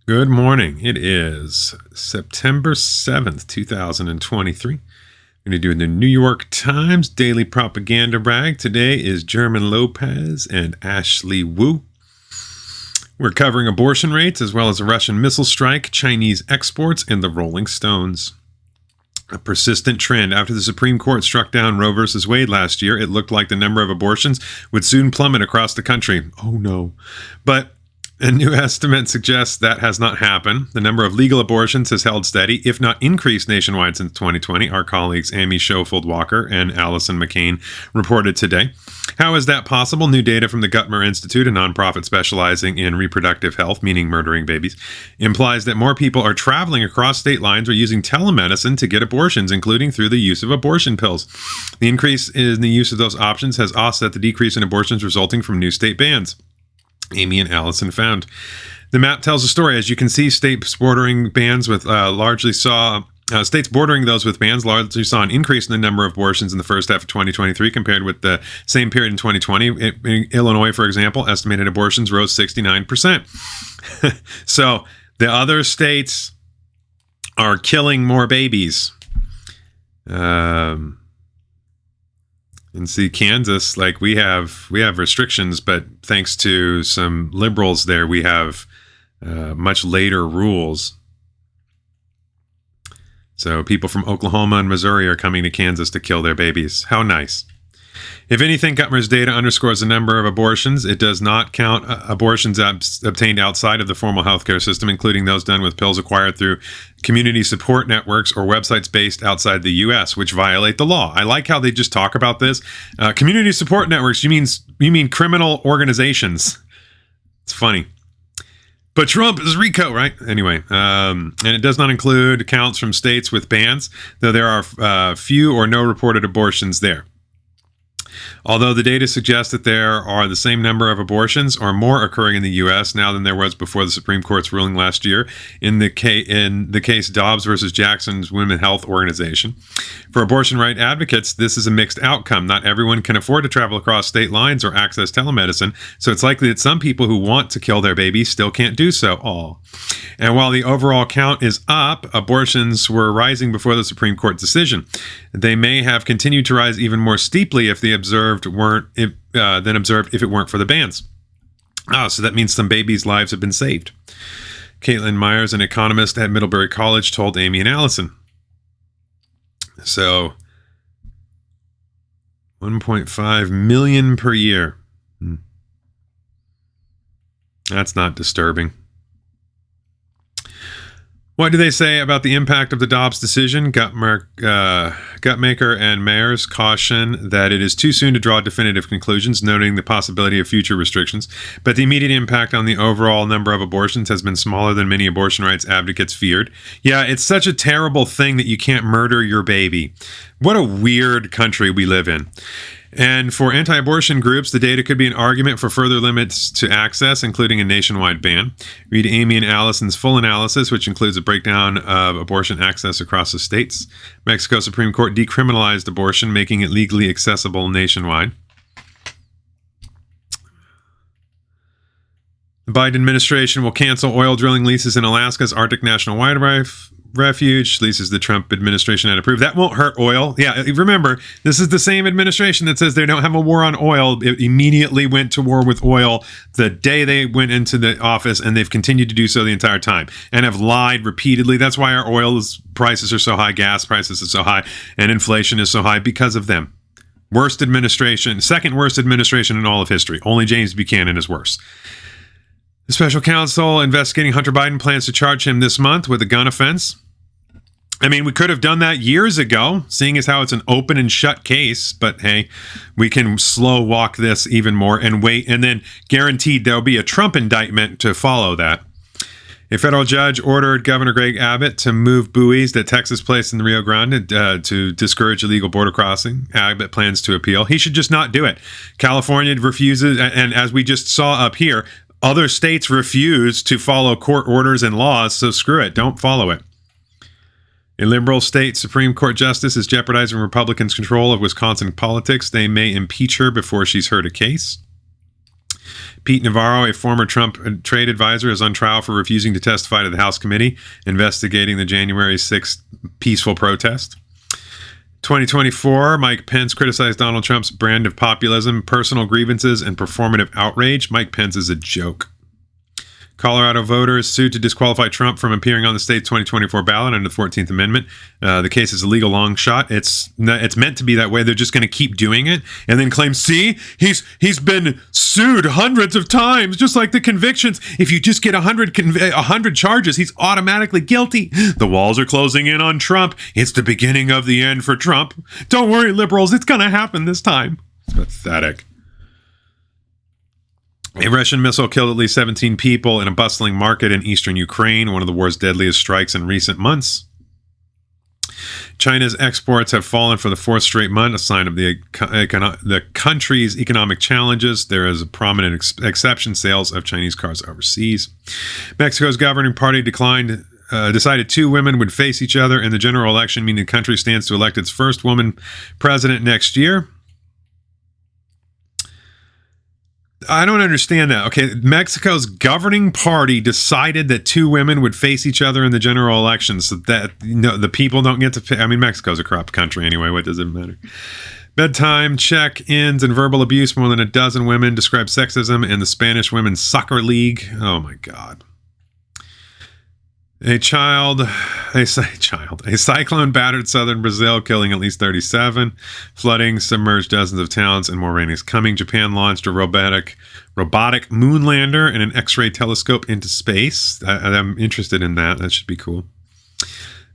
Good morning. It is September 7th, 2023. I'm going to do the New York Times Daily Propaganda Rag. Today is German Lopez and Ashley Wu. We're covering abortion rates as well as a Russian missile strike, Chinese exports, and the Rolling Stones. A persistent trend. After the Supreme Court struck down Roe v. Wade last year, it looked like the number of abortions would soon plummet across the country. Oh no. But a new estimate suggests that has not happened. The number of legal abortions has held steady, if not increased nationwide since 2020, our colleagues Amy Schofield-Walker and Allison McCain reported today. How is that possible? New data from the Guttmer Institute, a nonprofit specializing in reproductive health, meaning murdering babies, implies that more people are traveling across state lines or using telemedicine to get abortions, including through the use of abortion pills. The increase in the use of those options has offset the decrease in abortions resulting from new state bans. Amy and Allison found. The map tells a story. As you can see, states bordering those with bans largely saw an increase in the number of abortions in the first half of 2023 compared with the same period in 2020. In Illinois, for example, estimated abortions rose 69%. So the other states are killing more babies. And see, Kansas, like we have restrictions, but thanks to some liberals there, we have much later rules. So people from Oklahoma and Missouri are coming to Kansas to kill their babies. How nice. If anything, Guttmer's data underscores the number of abortions. It does not count abortions obtained outside of the formal healthcare system, including those done with pills acquired through community support networks or websites based outside the U.S., which violate the law. I like how they just talk about this. Community support networks, you mean criminal organizations. It's funny. But Trump is RICO, right? Anyway, and it does not include accounts from states with bans, though there are few or no reported abortions there. Although the data suggests that there are the same number of abortions or more occurring in the U.S. now than there was before the Supreme Court's ruling last year in the case Dobbs versus Jackson's Women's Health Organization. For abortion right advocates, this is a mixed outcome. Not everyone can afford to travel across state lines or access telemedicine, so it's likely that some people who want to kill their babies still can't do so. Aw. And while the overall count is up, abortions were rising before the Supreme Court decision. They may have continued to rise even more steeply if it weren't for the bans. So that means some babies' lives have been saved. Caitlin Myers, an economist at Middlebury College, told Amy and Allison. So 1.5 million per year. That's not disturbing. What do they say about the impact of the Dobbs decision? Guttmaker and Mayers caution that it is too soon to draw definitive conclusions, noting the possibility of future restrictions. But the immediate impact on the overall number of abortions has been smaller than many abortion rights advocates feared. Yeah, it's such a terrible thing that you can't murder your baby. What a weird country we live in. And for anti-abortion groups, the data could be an argument for further limits to access, including a nationwide ban. Read Amy and Allison's full analysis, which includes a breakdown of abortion access across the states. Mexico Supreme Court decriminalized abortion, making it legally accessible nationwide. The Biden administration will cancel oil drilling leases in Alaska's Arctic National Wildlife Refuge. Leases the Trump administration had approved. That won't hurt oil. Yeah, remember, this is the same administration that says they don't have a war on oil. It immediately went to war with oil the day they went into the office, and they've continued to do so the entire time and have lied repeatedly. That's why our prices are so high, gas prices are so high, and inflation is so high because of them. Worst administration, second worst administration in all of history. Only James Buchanan is worse. The special counsel investigating Hunter Biden plans to charge him this month with a gun offense. I mean, we could have done that years ago, seeing as how it's an open and shut case. But hey, we can slow walk this even more and wait. And then guaranteed there'll be a Trump indictment to follow that. A federal judge ordered Governor Greg Abbott to move buoys that Texas placed in the Rio Grande to discourage illegal border crossing. Abbott plans to appeal. He should just not do it. California refuses. And as we just saw up here, other states refuse to follow court orders and laws. So screw it. Don't follow it. A liberal state Supreme Court justice is jeopardizing Republicans' control of Wisconsin politics. They may impeach her before she's heard a case. Pete Navarro, a former Trump trade advisor, is on trial for refusing to testify to the House committee investigating the January 6th peaceful protest. 2024, Mike Pence criticized Donald Trump's brand of populism, personal grievances, and performative outrage. Mike Pence is a joke. Colorado voters sued to disqualify Trump from appearing on the state's 2024 ballot under the 14th Amendment. The case is a legal long shot. It's meant to be that way. They're just going to keep doing it and then claim, see, he's been sued hundreds of times, just like the convictions. If you just get 100 charges, he's automatically guilty. The walls are closing in on Trump. It's the beginning of the end for Trump. Don't worry, liberals. It's going to happen this time. It's pathetic. A Russian missile killed at least 17 people in a bustling market in eastern Ukraine, one of the war's deadliest strikes in recent months. China's exports have fallen for the fourth straight month, a sign of the country's economic challenges. There is a prominent exception: sales of Chinese cars overseas. Mexico's governing party decided two women would face each other in the general election, meaning the country stands to elect its first woman president next year. I don't understand that. Okay, Mexico's governing party decided that two women would face each other in the general elections, so that the people don't get to pick. I mean, Mexico's a corrupt country anyway. What does it matter? Bedtime check-ins and verbal abuse. More than a dozen women describe sexism in the Spanish Women's Soccer League. Oh my God. A cyclone battered southern Brazil, killing at least 37. Flooding submerged dozens of towns, and more rain is coming. Japan launched a robotic moon lander and an X-ray telescope into space. I'm interested in that. That should be cool.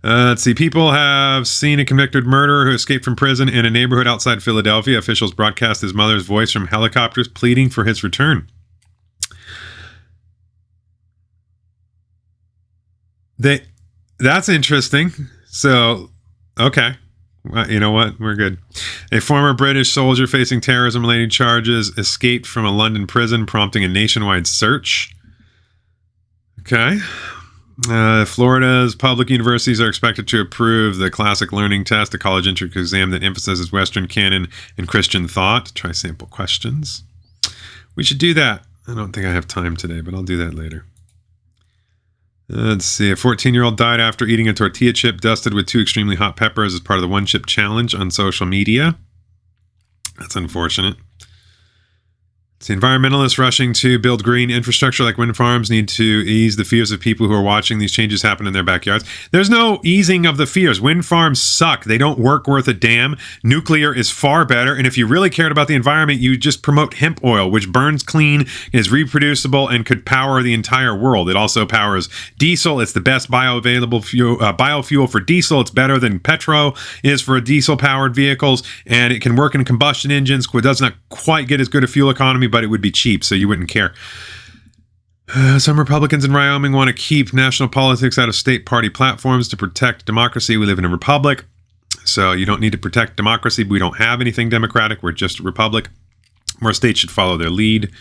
Let's see. People have seen a convicted murderer who escaped from prison in a neighborhood outside Philadelphia. Officials broadcast his mother's voice from helicopters pleading for his return. That's interesting. So, okay. Well, you know what? We're good. A former British soldier facing terrorism-related charges escaped from a London prison, prompting a nationwide search. Okay. Florida's public universities are expected to approve the Classic Learning Test, a college entrance exam that emphasizes Western canon and Christian thought. Try sample questions. We should do that. I don't think I have time today, but I'll do that later. Let's see. A 14-year-old died after eating a tortilla chip dusted with 2 extremely hot peppers as part of the one chip challenge on social media. That's unfortunate. The environmentalists rushing to build green infrastructure like wind farms need to ease the fears of people who are watching these changes happen in their backyards. There's no easing of the fears. Wind farms suck. They don't work worth a damn. Nuclear is far better. And if you really cared about the environment, you just promote hemp oil, which burns clean, is reproducible, and could power the entire world. It also powers diesel. It's the best biofuel for diesel. It's better than petrol is for diesel-powered vehicles. And it can work in combustion engines. It does not quite get as good a fuel economy, but it would be cheap, so you wouldn't care. Some Republicans in Wyoming want to keep national politics out of state party platforms to protect democracy. We live in a republic, so you don't need to protect democracy. We don't have anything democratic. We're just a republic. More states should follow their lead.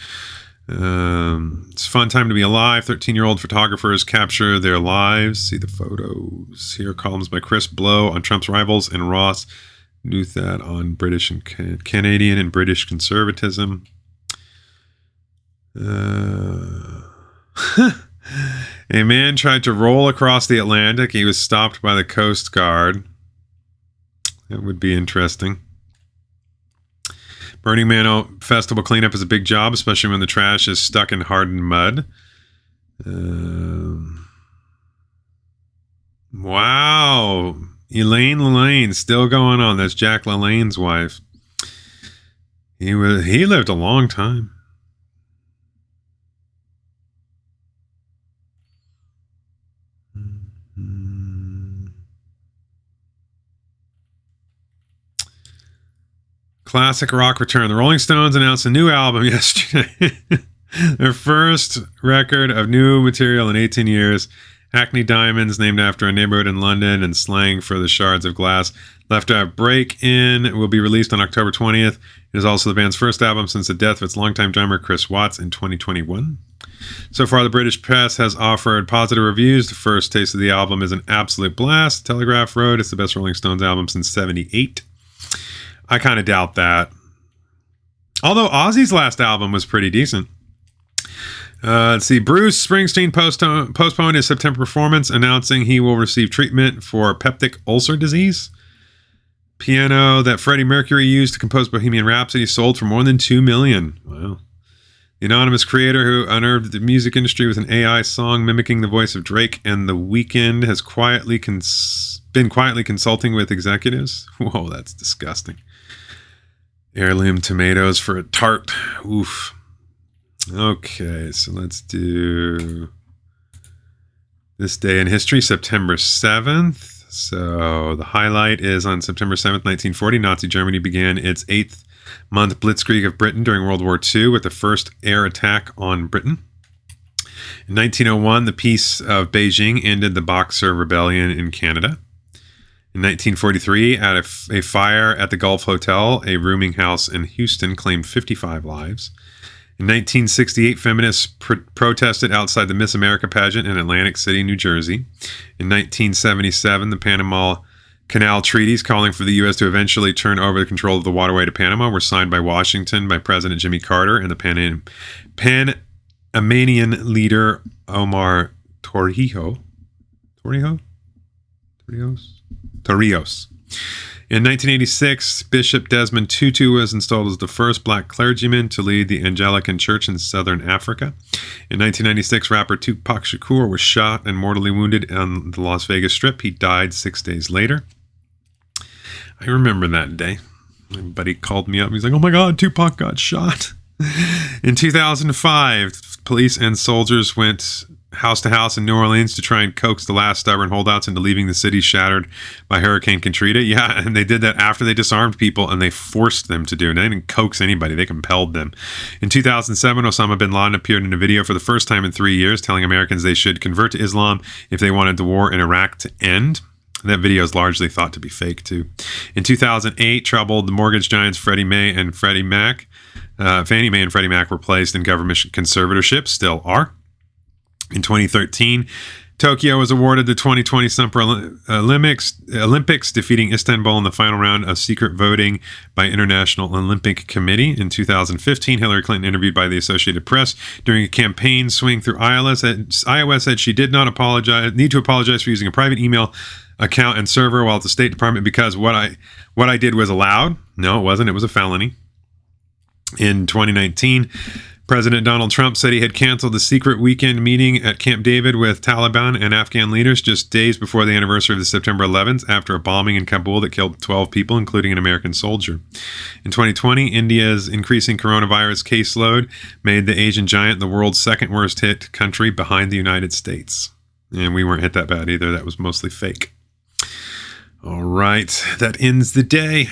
It's a fun time to be alive. 13-year-old photographers capture their lives. See the photos. Here, columns by Chris Blow on Trump's rivals and Ross Douthat on British and Canadian and British conservatism. A man tried to roll across the Atlantic. He was stopped by the Coast Guard. That would be interesting. Burning Man festival cleanup is a big job, especially when the trash is stuck in hardened mud. Wow. Elaine Lane still going on. That's Jack LaLanne's wife. He lived a long time. Classic rock return. The Rolling Stones announced a new album yesterday. Their first record of new material in 18 years. Hackney Diamonds, named after a neighborhood in London, and slang for the shards of glass. Left Out Break In will be released on October 20th. It is also the band's first album since the death of its longtime drummer Chris Watts in 2021. So far, the British press has offered positive reviews. The first taste of the album is an absolute blast. Telegraph wrote it's the best Rolling Stones album since '78. I kind of doubt that. Although Ozzy's last album was pretty decent. Let's see. Bruce Springsteen postponed his September performance, announcing he will receive treatment for peptic ulcer disease. Piano that Freddie Mercury used to compose Bohemian Rhapsody sold for more than $2 million. Wow. The anonymous creator who unnerved the music industry with an AI song mimicking the voice of Drake and The Weeknd has been quietly consulting with executives. Whoa, that's disgusting. Heirloom tomatoes for a tart. Oof. Okay, so let's do this day in history, September 7th. So the highlight is on September 7th, 1940, Nazi Germany began its 8th-month blitzkrieg of Britain during World War II with the first air attack on Britain. In 1901, the Peace of Beijing ended the Boxer Rebellion in Canada. In 1943, at a fire at the Gulf Hotel, a rooming house in Houston, claimed 55 lives. In 1968, feminists protested outside the Miss America pageant in Atlantic City, New Jersey. In 1977, the Panama Canal treaties calling for the U.S. to eventually turn over the control of the waterway to Panama were signed by Washington by President Jimmy Carter and the Panamanian leader Omar Torrijos. In 1986, Bishop Desmond Tutu was installed as the first black clergyman to lead the Anglican Church in southern Africa. In 1996, rapper Tupac Shakur was shot and mortally wounded on the Las Vegas Strip. He died 6 days later. I remember that day. My buddy called me up. He's like, "Oh my God, Tupac got shot." In 2005, police and soldiers went house to house in New Orleans to try and coax the last stubborn holdouts into leaving the city shattered by Hurricane Katrina. Yeah, and they did that after they disarmed people, and they forced them to do it. They didn't coax anybody. They compelled them. In 2007, Osama bin Laden appeared in a video for the first time in 3 years, telling Americans they should convert to Islam if they wanted the war in Iraq to end. That video is largely thought to be fake, too. In 2008, troubled mortgage giants Fannie Mae and Freddie Mac were placed in government conservatorship, still are. In 2013, Tokyo was awarded the 2020 Summer Olympics, defeating Istanbul in the final round of secret voting by International Olympic Committee. In 2015, Hillary Clinton, interviewed by the Associated Press during a campaign swing through Iowa, said she did not need to apologize for using a private email account and server while at the State Department because what I did was allowed. No, it wasn't. It was a felony. In 2019, President Donald Trump said he had canceled the secret weekend meeting at Camp David with Taliban and Afghan leaders just days before the anniversary of the September 11th after a bombing in Kabul that killed 12 people, including an American soldier. In 2020, India's increasing coronavirus caseload made the Asian giant the world's second worst hit country behind the United States. And we weren't hit that bad either. That was mostly fake. All right, that ends the day.